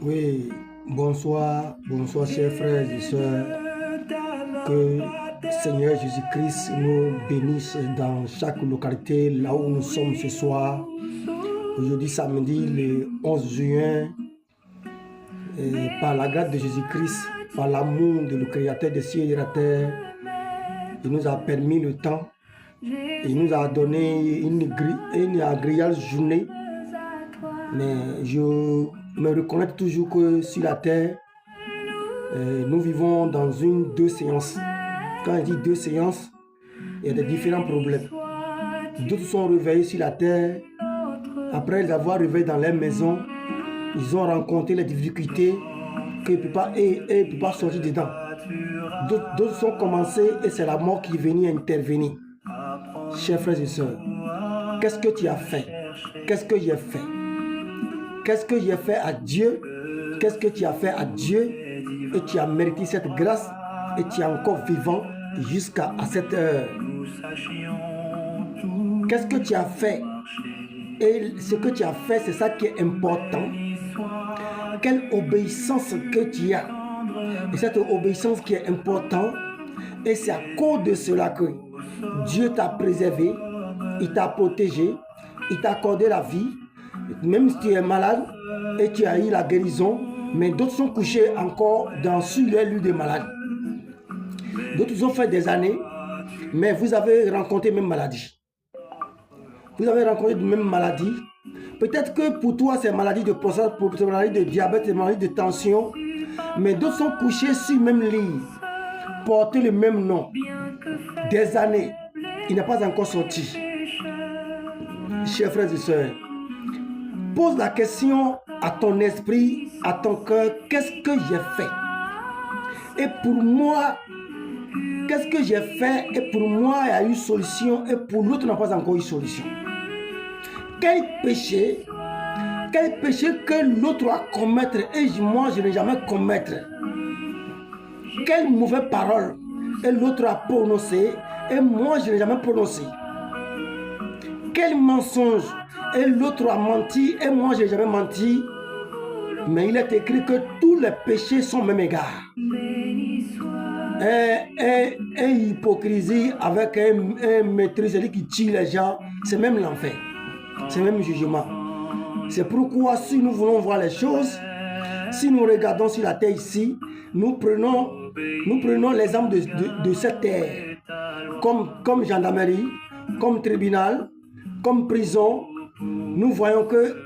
Oui, bonsoir chers frères et sœurs. Que Seigneur Jésus-Christ nous bénisse dans chaque localité là où nous sommes ce soir. Aujourd'hui samedi le 11 juin, par la grâce de Jésus-Christ, par l'amour de le Créateur des cieux et de la terre, il nous a permis le temps, il nous a donné une agréable journée. Mais je me reconnais toujours que sur la terre, nous vivons dans deux séances. Quand je dis deux séances, il y a des différents problèmes. D'autres sont réveillés sur la terre. Après les avoir réveillés dans leur maison, ils ont rencontré les difficultés qu'ils ne peuvent pas sortir dedans. D'autres sont commencés et c'est la mort qui est venue intervenir. Chers frères et sœurs, qu'est-ce que tu as fait? Qu'est-ce que j'ai fait? Qu'est-ce que j'ai fait à Dieu? Qu'est-ce que tu as fait à Dieu? Et tu as mérité cette grâce et tu es encore vivant jusqu'à cette heure. Qu'est-ce que tu as fait? Et ce que tu as fait, c'est ça qui est important. Quelle obéissance que tu as? Et cette obéissance qui est importante, et c'est à cause de cela que Dieu t'a préservé, il t'a protégé, il t'a accordé la vie. Même si tu es malade et tu as eu la guérison, mais d'autres sont couchés encore sur leur lit de malade. D'autres ont fait des années, mais vous avez rencontré même maladie. Vous avez rencontré de même maladie. Peut-être que pour toi, c'est maladie de prostate, c'est maladie de diabète, c'est maladie de tension, mais d'autres sont couchés sur le même lit, porter le même nom. Des années, il n'est pas encore sorti. Chers frères et sœurs, pose la question à ton esprit, à ton cœur, qu'est-ce que j'ai fait? Et pour moi, qu'est-ce que j'ai fait? Et pour moi, il y a eu solution, et pour l'autre, n'a pas encore eu solution. Quel péché que l'autre a commettre et moi, je n'ai jamais commettre? Quelle mauvaise parole et l'autre a prononcé et moi, je n'ai jamais prononcé? Quel mensonge et l'autre a menti et moi je n'ai jamais menti? Mais il est écrit que tous les péchés sont au même égard. Et hypocrisie avec un maîtrise, celui qui tue les gens, c'est même l'enfer. C'est même le jugement. C'est pourquoi si nous voulons voir les choses, si nous regardons sur la terre ici, nous prenons l'exemple de cette terre comme gendarmerie, comme tribunal, comme prison. Nous voyons que